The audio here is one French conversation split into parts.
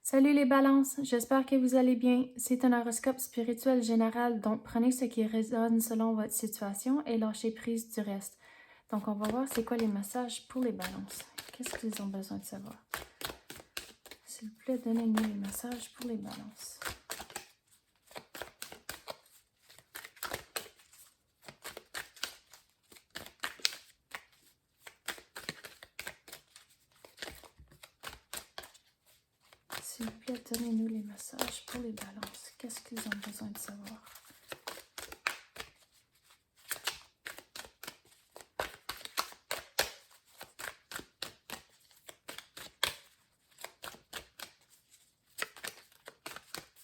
Salut les balances, j'espère que vous allez bien. C'est un horoscope spirituel général, donc prenez ce qui résonne selon votre situation et lâchez prise du reste. Donc on va voir c'est quoi les messages pour les balances. Qu'est-ce qu'ils ont besoin de savoir? S'il vous plaît, donnez-nous les messages pour les balances. S'il vous plaît, donnez-nous les messages pour les balances. Qu'est-ce qu'ils ont besoin de savoir?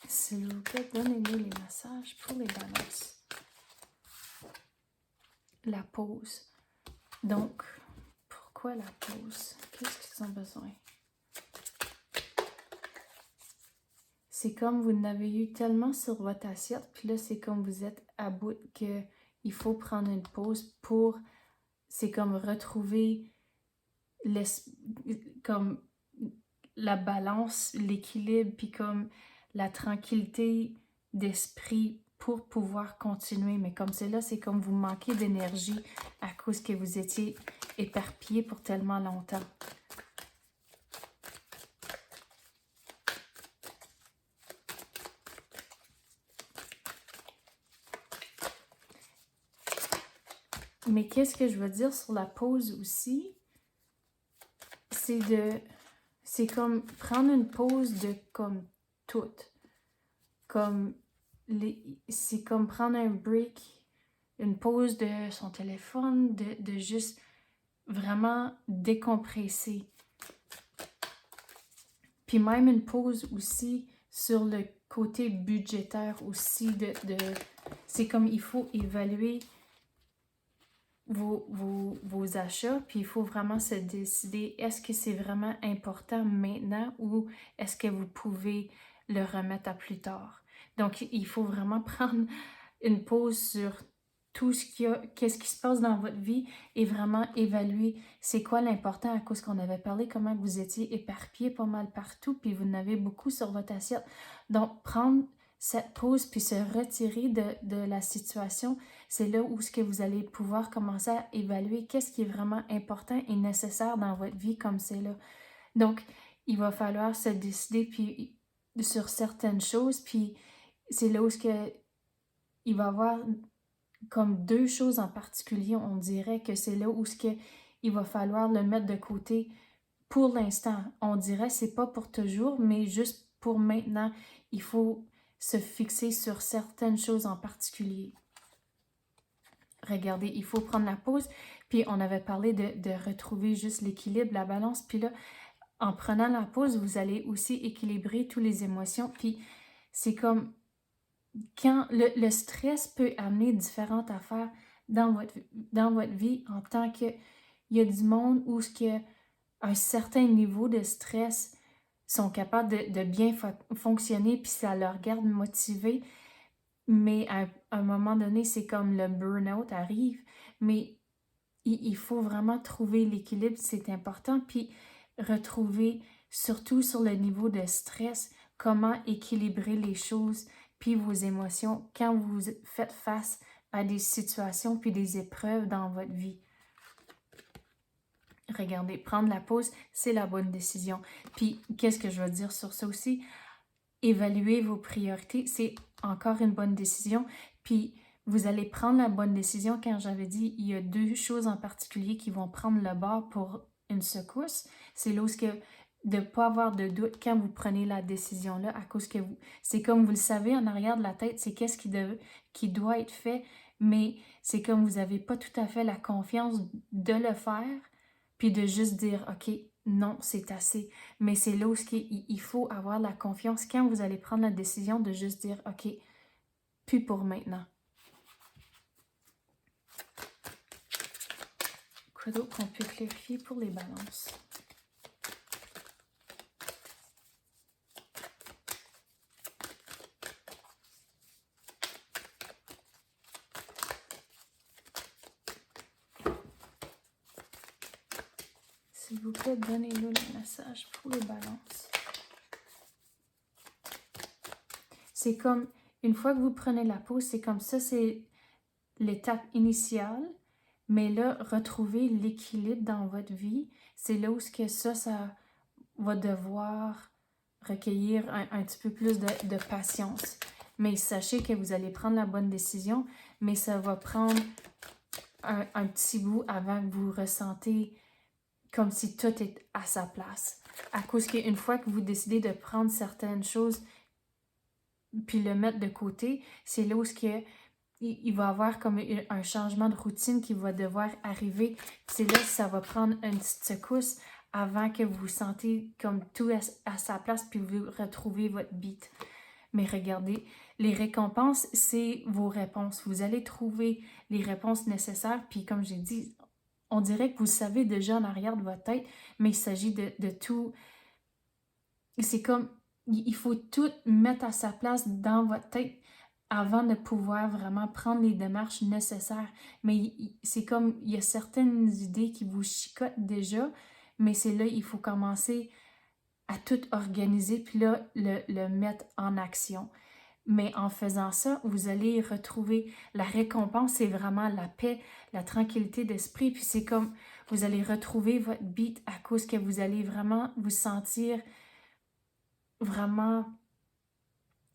S'il vous plaît, donnez-nous les messages pour les balances. La pause. Donc, pourquoi la pause? Qu'est-ce qu'ils ont besoin? C'est comme vous n'avez eu tellement sur votre assiette, puis là, c'est comme vous êtes à bout qu'il faut prendre une pause pour, c'est comme retrouver comme la balance, l'équilibre, puis comme la tranquillité d'esprit pour pouvoir continuer. Mais comme c'est là, c'est comme vous manquez d'énergie à cause que vous étiez éparpillé pour tellement longtemps. Mais qu'est-ce que je veux dire sur la pause aussi? C'est comme prendre une pause de comme tout. Comme c'est comme prendre un break, une pause de son téléphone, de juste vraiment décompresser. Puis même une pause aussi sur le côté budgétaire aussi c'est comme il faut évaluer vos achats, puis il faut vraiment se décider, est-ce que c'est vraiment important maintenant ou est-ce que vous pouvez le remettre à plus tard? Donc, il faut vraiment prendre une pause sur tout ce qu'il y a, qu'est-ce qui se passe dans votre vie et vraiment évaluer c'est quoi l'important à cause qu'on avait parlé, comment vous étiez éparpillé pas mal partout, puis vous en avez beaucoup sur votre assiette. Donc, prendre cette pause puis se retirer de la situation, c'est là où ce que vous allez pouvoir commencer à évaluer qu'est-ce qui est vraiment important et nécessaire dans votre vie comme c'est là. Donc, il va falloir se décider puis sur certaines choses, puis c'est là où ce que il va y avoir comme deux choses en particulier, on dirait que c'est là où ce que il va falloir le mettre de côté pour l'instant. On dirait que c'est pas pour toujours, mais juste pour maintenant, il faut se fixer sur certaines choses en particulier. Regardez, il faut prendre la pause, puis on avait parlé de retrouver juste l'équilibre, la balance, puis là, en prenant la pause, vous allez aussi équilibrer toutes les émotions, puis c'est comme quand le stress peut amener différentes affaires dans votre vie en tant que il y a du monde où ce que un certain niveau de stress sont capables de bien fonctionner puis ça leur garde motivé, mais à un moment donné c'est comme le burn-out arrive, mais il faut vraiment trouver l'équilibre, c'est important, puis retrouver surtout sur le niveau de stress comment équilibrer les choses puis vos émotions quand vous faites face à des situations puis des épreuves dans votre vie. Regardez, prendre la pause, c'est la bonne décision. Puis, qu'est-ce que je veux dire sur ça aussi? Évaluer vos priorités, c'est encore une bonne décision. Puis, vous allez prendre la bonne décision quand j'avais dit il y a deux choses en particulier qui vont prendre le bord pour une secousse. C'est lorsque de ne pas avoir de doute quand vous prenez la décision-là à cause que vous... C'est comme vous le savez en arrière de la tête, c'est qu'est-ce qui doit être fait, mais c'est comme vous n'avez pas tout à fait la confiance de le faire, puis de juste dire, OK, non, c'est assez. Mais c'est là où il faut avoir la confiance quand vous allez prendre la décision de juste dire, OK, plus pour maintenant. Quoi d'autre qu'on peut clarifier pour les balances? S'il vous plaît, donnez-nous le message pour les balances. c'est comme, une fois que vous prenez la pause, c'est comme ça, c'est l'étape initiale. Mais là, retrouver l'équilibre dans votre vie, c'est là où ce que ça va devoir recueillir un petit peu plus de patience. Mais sachez que vous allez prendre la bonne décision, mais ça va prendre un petit bout avant que vous ressentez comme si tout est à sa place. À cause qu'une fois que vous décidez de prendre certaines choses puis le mettre de côté, c'est là où il va y avoir comme un changement de routine qui va devoir arriver. C'est là que ça va prendre une petite secousse avant que vous sentez comme tout à sa place puis vous retrouvez votre beat. Mais regardez, les récompenses, c'est vos réponses. Vous allez trouver les réponses nécessaires. Puis comme j'ai dit, on dirait que vous savez déjà en arrière de votre tête, mais il s'agit de tout. C'est comme, il faut tout mettre à sa place dans votre tête avant de pouvoir vraiment prendre les démarches nécessaires. Mais c'est comme, il y a certaines idées qui vous chicotent déjà, mais c'est là, il faut commencer à tout organiser, puis là, le mettre en action. Mais en faisant ça, vous allez retrouver la récompense, c'est vraiment la paix, la tranquillité d'esprit, puis c'est comme, vous allez retrouver votre beat à cause que vous allez vraiment vous sentir vraiment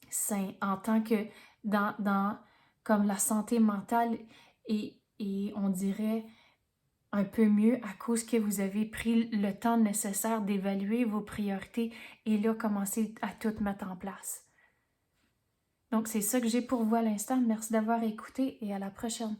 sain, en tant que dans comme la santé mentale et on dirait un peu mieux à cause que vous avez pris le temps nécessaire d'évaluer vos priorités et là, commencer à tout mettre en place. Donc, c'est ça que j'ai pour vous à l'instant. Merci d'avoir écouté et à la prochaine.